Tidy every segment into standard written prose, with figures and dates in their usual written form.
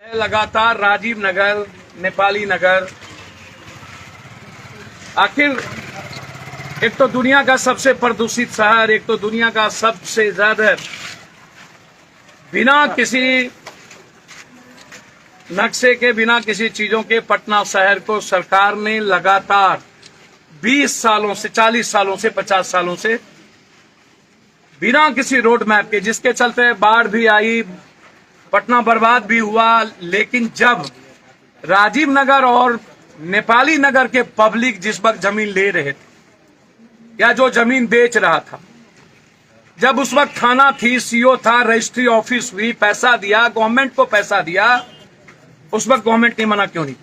लगातार राजीव नगर, नेपाली नगर, आखिर एक तो दुनिया का सबसे प्रदूषित शहर, एक तो दुनिया का सबसे ज्यादा बिना किसी नक्शे के, बिना किसी चीजों के पटना शहर को सरकार ने लगातार 20 सालों से, 40 सालों से, 50 सालों से बिना किसी रोड मैप के, जिसके चलते बाढ़ भी आई, पटना बर्बाद भी हुआ। लेकिन जब राजीव नगर और नेपाली नगर के पब्लिक जिस वक्त जमीन ले रहे थे या जो जमीन बेच रहा था, जब उस वक्त थाना थी, सीओ था, रजिस्ट्री ऑफिस हुई, पैसा दिया, गवर्नमेंट को पैसा दिया, उस वक्त गवर्नमेंट ने मना क्यों नहीं?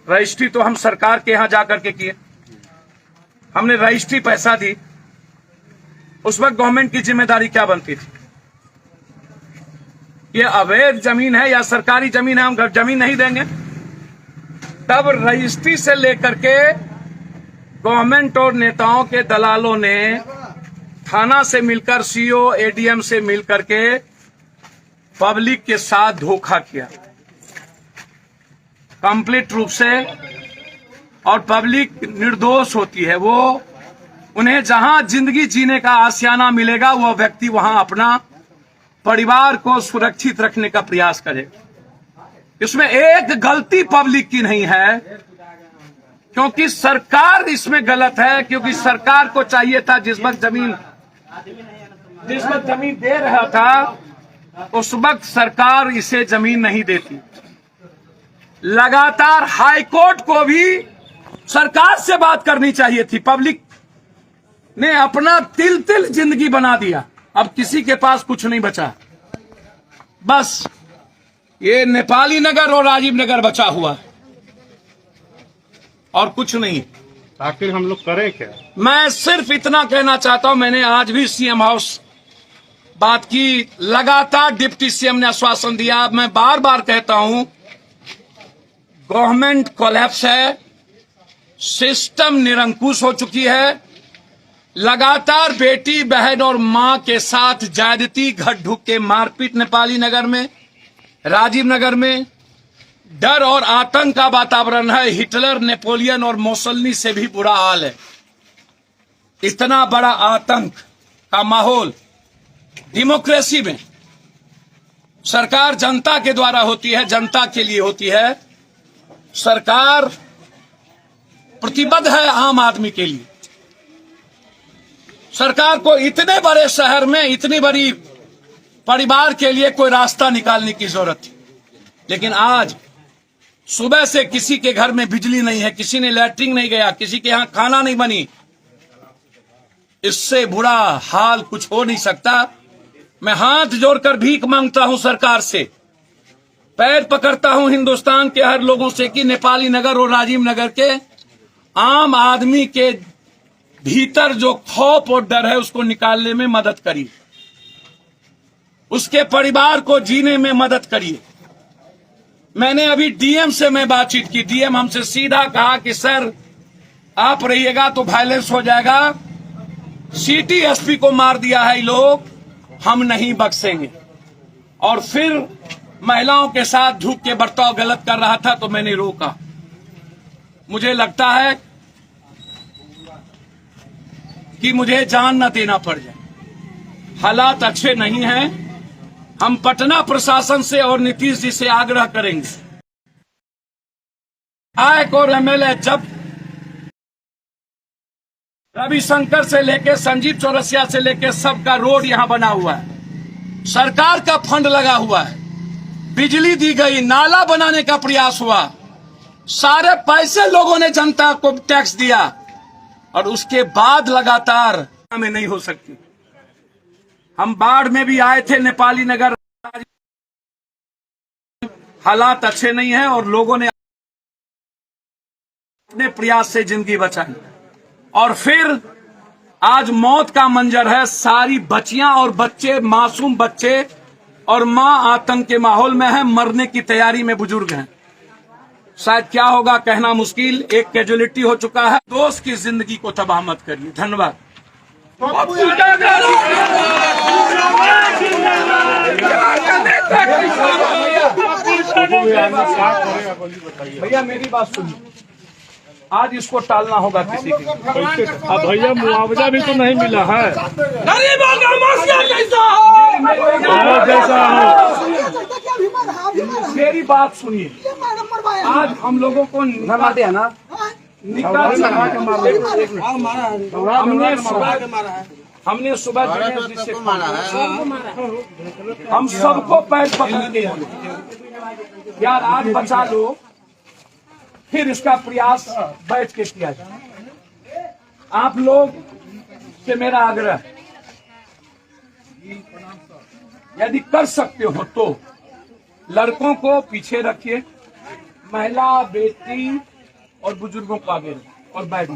रजिस्ट्री तो हम सरकार के यहां जाकर के किए, हमने रजिस्ट्री पैसा दी, उस वक्त गवर्नमेंट की जिम्मेदारी क्या बनती थी? ये अवैध जमीन है या सरकारी जमीन है, हम जमीन नहीं देंगे। तब रजिस्ट्री से लेकर के गवर्नमेंट और नेताओं के दलालों ने थाना से मिलकर, सीओ, एडीएम से मिलकर के पब्लिक के साथ धोखा किया कंप्लीट रूप से। और पब्लिक निर्दोष होती है, वो उन्हें जहां जिंदगी जीने का आशियाना मिलेगा, वह व्यक्ति वहां अपना परिवार को सुरक्षित रखने का प्रयास करेगा। इसमें एक गलती पब्लिक की नहीं है, क्योंकि सरकार इसमें गलत है, क्योंकि सरकार को चाहिए था जिस वक्त जमीन दे रहा था, उस वक्त सरकार इसे जमीन नहीं देती। लगातार हाई कोर्ट को भी सरकार से बात करनी चाहिए थी। पब्लिक ने अपना तिल तिल जिंदगी बना दिया, अब किसी के पास कुछ नहीं बचा, बस ये नेपाली नगर और राजीव नगर बचा हुआ है और कुछ नहीं। आखिर हम लोग करें क्या? मैं सिर्फ इतना कहना चाहता हूं, मैंने आज भी सीएम हाउस बात की, लगातार डिप्टी सीएम ने आश्वासन दिया। मैं बार बार कहता हूं, गवर्नमेंट कोलैप्स है, सिस्टम निरंकुश हो चुकी है। लगातार बेटी, बहन और मां के साथ ज्यादती, घट ढुक के मारपीट नेपाली नगर में, राजीव नगर में डर और आतंक का वातावरण है। हिटलर, नेपोलियन और मोसल्नी से भी बुरा हाल है। इतना बड़ा आतंक का माहौल डेमोक्रेसी में, सरकार जनता के द्वारा होती है, जनता के लिए होती है, सरकार प्रतिबद्ध है आम आदमी के लिए। सरकार को इतने बड़े शहर में, इतनी बड़ी परिवार के लिए कोई रास्ता निकालने की जरूरत थी, लेकिन आज सुबह से किसी के घर में बिजली नहीं है, किसी ने लैट्रिन नहीं गया, किसी के यहां खाना नहीं बनी। इससे बुरा हाल कुछ हो नहीं सकता। मैं हाथ जोड़कर भीख मांगता हूं सरकार से, पैर पकड़ता हूं हिंदुस्तान के हर लोगों से कि नेपाली नगर और राजीव नगर के आम आदमी के भीतर जो खौफ और डर है, उसको निकालने में मदद करिए, उसके परिवार को जीने में मदद करिए। मैंने अभी डीएम से मैं बातचीत की, डीएम हमसे सीधा कहा कि सर आप रहिएगा तो वायलेंस हो जाएगा, सिटी एसपी को मार दिया है लोग, हम नहीं बख्शेंगे। और फिर महिलाओं के साथ झुक के बर्ताव गलत कर रहा था, तो मैंने रोका। मुझे लगता है कि मुझे जान न देना पड़ जाए, हालात अच्छे नहीं हैं। हम पटना प्रशासन से और नीतीश जी से आग्रह करेंगे, आयक और एमएलए, जब रविशंकर से लेके संजीव चौरसिया से लेके सबका रोड यहां बना हुआ है, सरकार का फंड लगा हुआ है, बिजली दी गई, नाला बनाने का प्रयास हुआ, सारे पैसे लोगों ने जनता को टैक्स दिया, और उसके बाद लगातार में नहीं हो सकती। हम बाढ़ में भी आए थे नेपाली नगर, हालात अच्छे नहीं हैं और लोगों ने अपने प्रयास से जिंदगी बचाई। और फिर आज मौत का मंजर है, सारी बच्चियां और बच्चे, मासूम बच्चे और मां आतंक के माहौल में है, मरने की तैयारी में बुजुर्ग हैं। शायद क्या होगा कहना मुश्किल, एक कैजुअलिटी हो चुका है। दोस्त की जिंदगी को तबाह मत करिए। धन्यवाद। क्या करें आप अभी बताइए। भैया मेरी बात सुनिए, आज इसको टालना होगा किसी के। कैसे? अब भैया मुआवजा भी तो नहीं मिला है। गरीबों का मसला कैसा हो? जैसा हो मेरी बात सुनिए, आज हम लोगों को निकाल दिया ना, हमने सुबह दिनेश जी से हम सबको पैर पकड़ के यार आज बचा लो, फिर इसका प्रयास बैठ के किया जाए। आप लोग से मेरा आग्रह, यदि कर सकते हो तो लड़कों को पीछे रखिए, महिला, बेटी और बुजुर्गों को आगे रखिए और बैठ